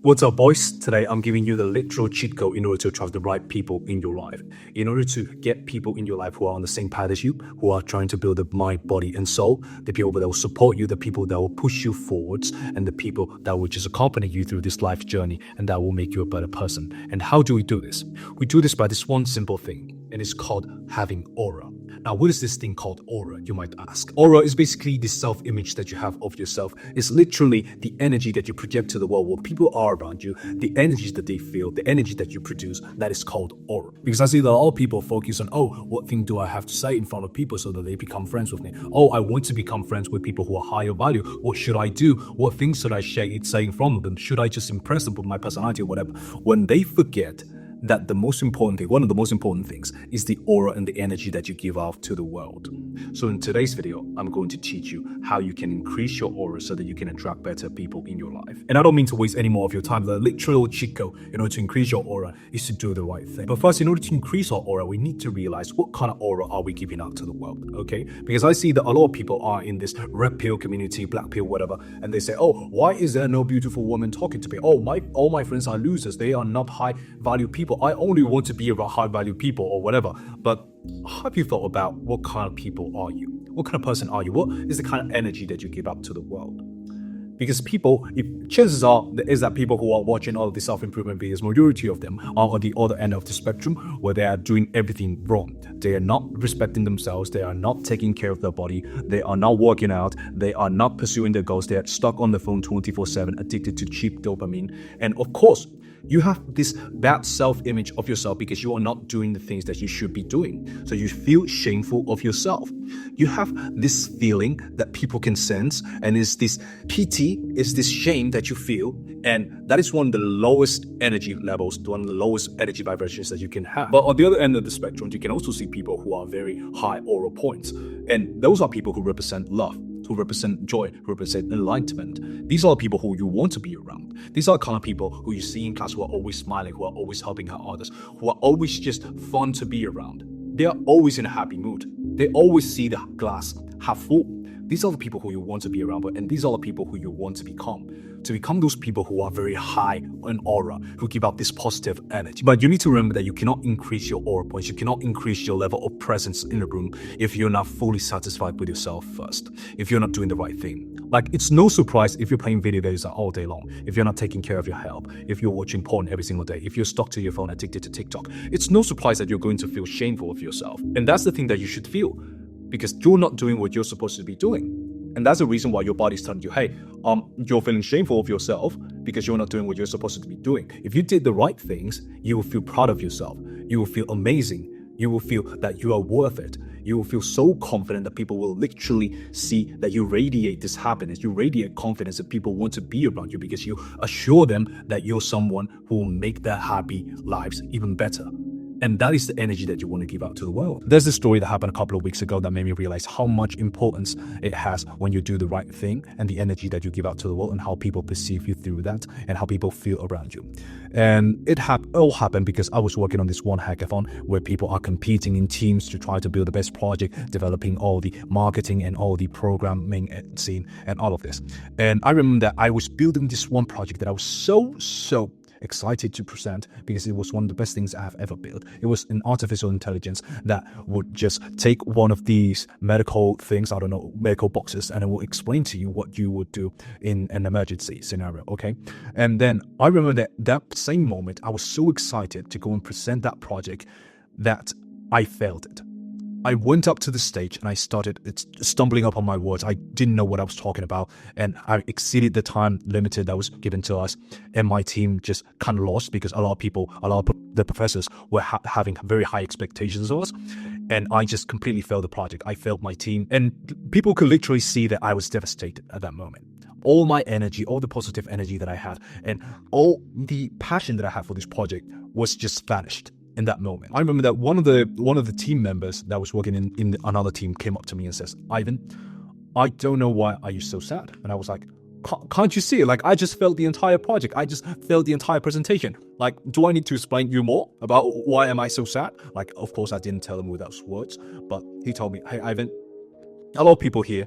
What's up, boys? Today I'm giving you the literal cheat code in order to attract the right people in your life. In order to get people in your life who are on the same path as you, who are trying to build a mind, body, and soul, the people that will support you, the people that will push you forwards, and the people that will just accompany you through this life journey and that will make you a better person. And how do we do this? We do this by this one simple thing, and it's called having aura. Now, what is this thing called aura, you might ask? Aura is basically the self-image that you have of yourself. It's literally the energy that you project to the world, what people are around you, the energies that they feel, the energy that you produce, that is called aura. Because I see that a lot of people focus on, oh, what thing do I have to say in front of people so that they become friends with me? Oh, I want to become friends with people who are higher value. What should I do? What things should I say in front of them? Should I just impress them with my personality or whatever? When they forget that the most important thing, one of the most important things, is the aura and the energy that you give off to the world. So in today's video, I'm going to teach you how you can increase your aura so that you can attract better people in your life. And I don't mean to waste any more of your time. The literal cheat code in order to increase your aura is to do the right thing. But first, in order to increase our aura, we need to realize what kind of aura are we giving out to the world, okay? Because I see that a lot of people are in this red pill community, black pill, whatever, and they say, oh, why is there no beautiful woman talking to me? Oh, all my friends are losers. They are not high value people. I only want to be around high value people or whatever. But have you thought about what kind of people are you? What kind of person are you? What is the kind of energy that you give up to the world? Because people, chances are is that people who are watching all of the self-improvement videos, majority of them are on the other end of the spectrum where they are doing everything wrong. They are not respecting themselves. They are not taking care of their body. They are not working out. They are not pursuing their goals. They are stuck on the phone 24/7, addicted to cheap dopamine. And of course, you have this bad self-image of yourself because you are not doing the things that you should be doing. So you feel shameful of yourself. You have this feeling that people can sense, and it's this pity, it's this shame that you feel, and that is one of the lowest energy levels, one of the lowest energy vibrations that you can have. But on the other end of the spectrum, you can also see people who are very high aura points, and those are people who represent love, who represent joy, who represent enlightenment. These are people who you want to be around. These are the kind of people who you see in class who are always smiling, who are always helping out others, who are always just fun to be around. They are always in a happy mood. They always see the glass half full. These are the people who you want to be around with, and these are the people who you want to become. To become those people who are very high in aura, who give out this positive energy. But you need to remember that you cannot increase your aura points, you cannot increase your level of presence in the room if you're not fully satisfied with yourself first, if you're not doing the right thing. Like, it's no surprise if you're playing video games all day long, if you're not taking care of your health, if you're watching porn every single day, if you're stuck to your phone, addicted to TikTok. It's no surprise that you're going to feel shameful of yourself. And that's the thing that you should feel, because you're not doing what you're supposed to be doing. And that's the reason why your body's telling you, hey, you're feeling shameful of yourself because you're not doing what you're supposed to be doing. If you did the right things, you will feel proud of yourself. You will feel amazing. You will feel that you are worth it. You will feel so confident that people will literally see that you radiate this happiness. You radiate confidence that people want to be around you because you assure them that you're someone who will make their happy lives even better. And that is the energy that you want to give out to the world. There's this story that happened a couple of weeks ago that made me realize how much importance it has when you do the right thing and the energy that you give out to the world and how people perceive you through that and how people feel around you. And it all happened because I was working on this one hackathon where people are competing in teams to try to build the best project, developing all the marketing and all the programming scene and all of this. And I remember that I was building this one project that I was so excited to present because it was one of the best things I have ever built. It was an artificial intelligence that would just take one of these medical things, I don't know, medical boxes, and it will explain to you what you would do in an emergency scenario, okay? And then I remember that same moment, I was so excited to go and present that project that I failed it. I went up to the stage and I started stumbling up on my words. I didn't know what I was talking about, and I exceeded the time limited that was given to us. And my team just kind of lost because a lot of the professors were having very high expectations of us, and I just completely failed the project. I failed my team, and people could literally see that I was devastated at that moment. All my energy, all the positive energy that I had, and all the passion that I had for this project was just vanished in that moment. I remember that one of the team members that was working in another team came up to me and says, Ivan, I don't know why are you so sad? And I was like, can't you see it? Like, I just failed the entire project. I just failed the entire presentation. Like, do I need to explain you more about why am I so sad? Like, of course I didn't tell him with those words, but he told me, hey Ivan, a lot of people here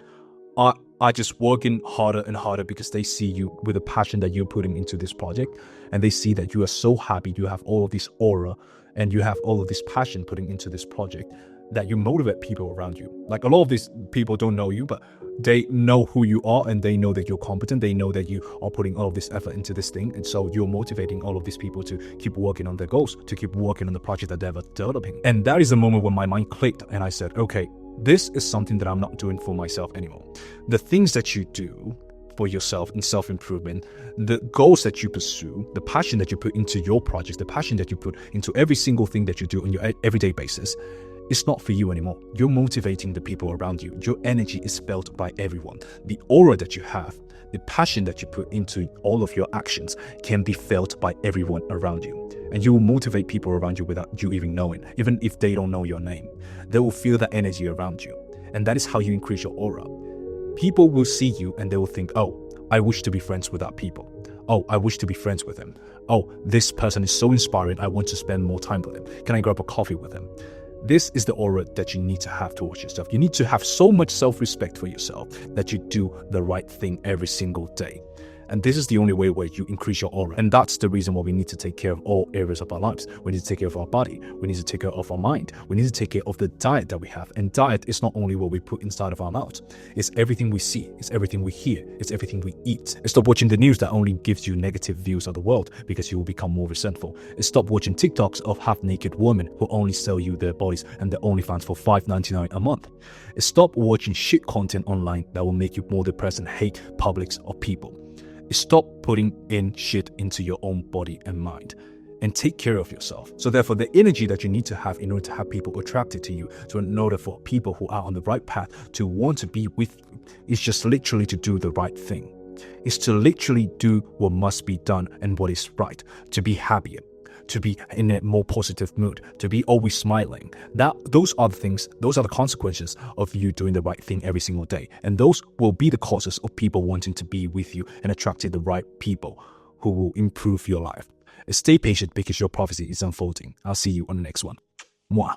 are just working harder and harder because they see you with the passion that you're putting into this project, and they see that you are so happy, you have all of this aura, and you have all of this passion putting into this project, that you motivate people around you. Like, a lot of these people don't know you, but they know who you are, and they know that you're competent. They know that you are putting all of this effort into this thing, and so you're motivating all of these people to keep working on their goals, to keep working on the project that they're developing. And that is the moment when my mind clicked, and I said, okay, this is something that I'm not doing for myself anymore. The things that you do for yourself in self-improvement, the goals that you pursue, the passion that you put into your projects, the passion that you put into every single thing that you do on your everyday basis, it's not for you anymore. You're motivating the people around you. Your energy is felt by everyone. The aura that you have, the passion that you put into all of your actions can be felt by everyone around you. And you will motivate people around you without you even knowing, even if they don't know your name. They will feel that energy around you. And that is how you increase your aura. People will see you and they will think, oh, I wish to be friends with that people. Oh, I wish to be friends with him. Oh, this person is so inspiring. I want to spend more time with him. Can I grab a coffee with him? This is the aura that you need to have towards yourself. You need to have so much self-respect for yourself that you do the right thing every single day. And this is the only way where you increase your aura. And that's the reason why we need to take care of all areas of our lives. We need to take care of our body. We need to take care of our mind. We need to take care of the diet that we have. And diet is not only what we put inside of our mouth. It's everything we see. It's everything we hear. It's everything we eat. Stop watching the news that only gives you negative views of the world, because you will become more resentful. Stop watching TikToks of half-naked women who only sell you their bodies and their OnlyFans for $5.99 a month. Stop watching shit content online that will make you more depressed and hate publics or people. Stop putting in shit into your own body and mind, and take care of yourself. So therefore, the energy that you need to have in order to have people attracted to you, so in order for people who are on the right path to want to be with you, is just literally to do the right thing. It's to literally do what must be done and what is right, to be happier, to be in a more positive mood, to be always smiling. Those are the things, those are the consequences of you doing the right thing every single day. And those will be the causes of people wanting to be with you and attracting the right people who will improve your life. Stay patient because your prophecy is unfolding. I'll see you on the next one. Mwah.